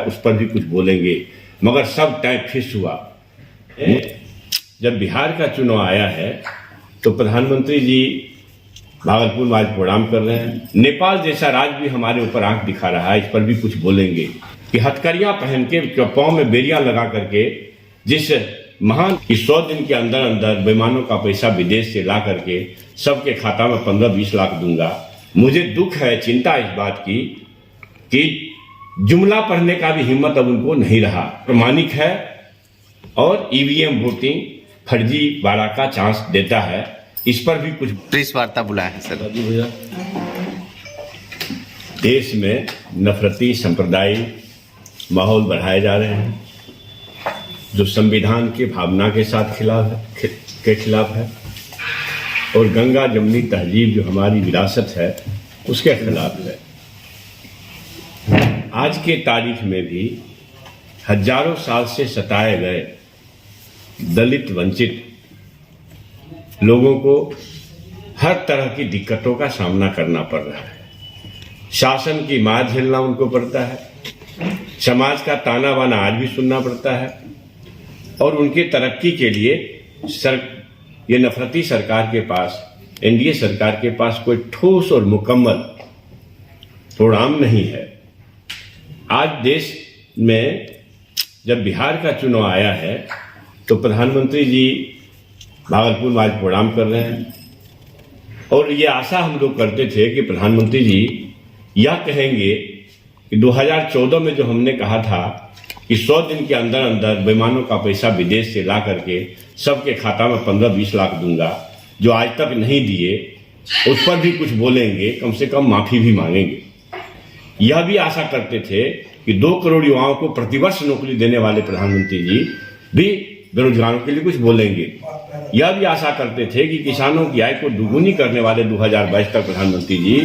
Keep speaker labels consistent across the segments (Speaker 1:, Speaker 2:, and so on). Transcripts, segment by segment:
Speaker 1: उस पर भी कुछ बोलेंगे, मगर सब टाइम फिक्स हुआ। जब बिहार का चुनाव आया है तो प्रधानमंत्री जी भागलपुर में आज प्रोग्राम कर रहे हैं। नेपाल जैसा राज्य भी हमारे ऊपर आंख दिखा रहा है, इस पर भी कुछ बोलेंगे कि हथकड़ियां पहन के पांव में बेरियां लगा करके जिस महान की 100 दिन के अंदर अंदर बेईमानों का पैसा विदेश से ला करके सबके खाता में 15-20 लाख दूंगा। मुझे दुख है, चिंता इस बात की कि जुमला पढ़ने का भी हिम्मत अब उनको नहीं रहा। प्रमाणिक है और ईवीएम वोटिंग फर्जी वाला का चांस देता है, इस पर भी कुछ
Speaker 2: प्रेस वार्ता बुलाया है सर।
Speaker 1: भैया, देश में नफरती सांप्रदायिक माहौल बढ़ाए जा रहे हैं जो संविधान की भावना के साथ खिलाफ है और गंगा जमुनी तहजीब जो हमारी विरासत है उसके खिलाफ है। आज के तारीख में भी हजारों साल से सताए गए दलित वंचित लोगों को हर तरह की दिक्कतों का सामना करना पड़ रहा है। शासन की मार झेलना उनको पड़ता है, समाज का ताना बाना आज भी सुनना पड़ता है और उनकी तरक्की के लिए ये नफरती सरकार के पास, एनडीए सरकार के पास कोई ठोस और मुकम्मल प्रोग्राम नहीं है। आज देश में जब बिहार का चुनाव आया है तो प्रधानमंत्री जी भागलपुर में आज प्रोग्राम कर रहे हैं और ये आशा हम लोग करते थे कि प्रधानमंत्री जी यह कहेंगे कि 2014 में जो हमने कहा था कि 100 दिन के अंदर अंदर बेईमानों का पैसा विदेश से ला करके सबके खाता में 15-20 लाख दूंगा, जो आज तक नहीं दिए उस पर भी कुछ बोलेंगे, कम से कम माफी भी मांगेंगे। यह भी आशा करते थे कि 2 करोड़ युवाओं को प्रतिवर्ष नौकरी देने वाले प्रधानमंत्री जी भी बेरोजगारों के लिए कुछ बोलेंगे। यह भी आशा करते थे कि किसानों की आय को दुगुनी करने वाले 2022 तक प्रधानमंत्री जी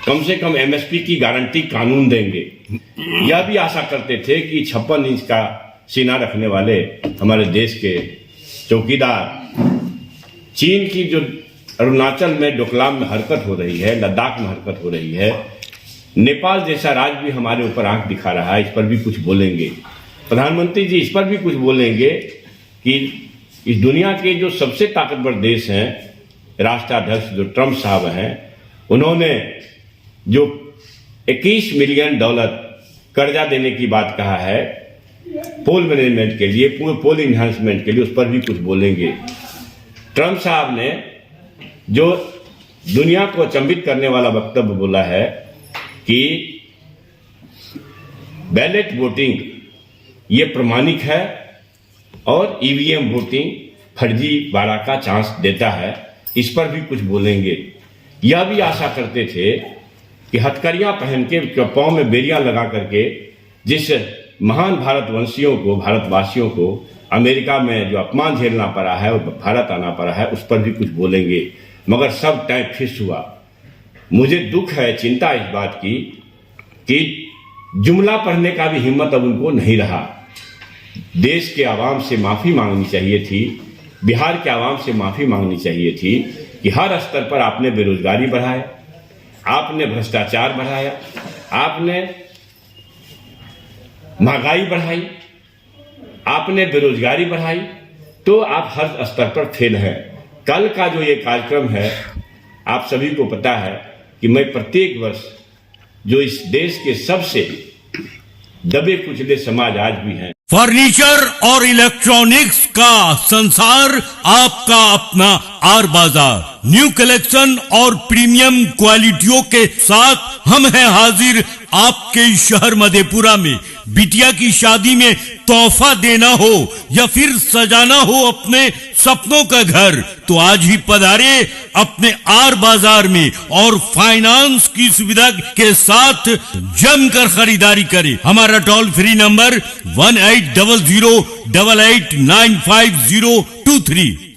Speaker 1: कम से कम एमएसपी की गारंटी कानून देंगे। यह भी आशा करते थे कि 56 इंच का सीना रखने वाले हमारे देश के चौकीदार चीन की जो अरुणाचल में डोकलाम में हरकत हो रही है, लद्दाख में हरकत हो रही है, नेपाल जैसा राज्य भी हमारे ऊपर आंख दिखा रहा है, इस पर भी कुछ बोलेंगे। प्रधानमंत्री जी इस पर भी कुछ बोलेंगे कि इस दुनिया के जो सबसे ताकतवर देश हैं, राष्ट्राध्यक्ष जो ट्रंप साहब हैं, उन्होंने जो $21 मिलियन कर्जा देने की बात कहा है पोल मैनेजमेंट के लिए, पूरे पोल इन्हांसमेंट के लिए, उस पर भी कुछ बोलेंगे। ट्रंप साहब ने जो दुनिया को अचंभित करने वाला वक्तव्य बोला है कि बैलेट वोटिंग ये प्रमाणिक है और ईवीएम वोटिंग फर्जी वाला का चांस देता है, इस पर भी कुछ बोलेंगे। यह भी आशा करते थे कि हथकड़ियां पहन के पांव में बेरियां लगा करके जिस महान भारतवंशियों को, भारतवासियों को अमेरिका में जो अपमान झेलना पड़ा है और भारत आना पड़ा है, उस पर भी कुछ बोलेंगे, मगर सब टाइम फिक्स हुआ। मुझे दुख है, चिंता इस बात की कि जुमला पढ़ने का भी हिम्मत अब उनको नहीं रहा। देश के आवाम से माफी मांगनी चाहिए थी, बिहार के आवाम से माफी मांगनी चाहिए थी कि हर स्तर पर आपने बेरोजगारी बढ़ाया, आपने भ्रष्टाचार बढ़ाया, आपने महंगाई बढ़ाई, आपने बेरोजगारी बढ़ाई, तो आप हर स्तर पर फेल हैं। कल का जो ये कार्यक्रम है, आप सभी को पता है कि मैं प्रत्येक वर्ष जो इस देश के सबसे दबे कुचले समाज आज भी हैं,
Speaker 3: फर्नीचर और इलेक्ट्रॉनिक्स का संसार, आपका अपना आर बाजार, न्यू कलेक्शन और प्रीमियम क्वालिटियों के साथ हम हैं हाजिर आपके शहर मधेपुरा में। बिटिया की शादी में तोहफा देना हो या फिर सजाना हो अपने सपनों का घर, तो आज ही पधारे अपने आर बाजार में और फाइनेंस की सुविधा के साथ जमकर खरीदारी करें। हमारा टोल फ्री नंबर 1800 8895 023।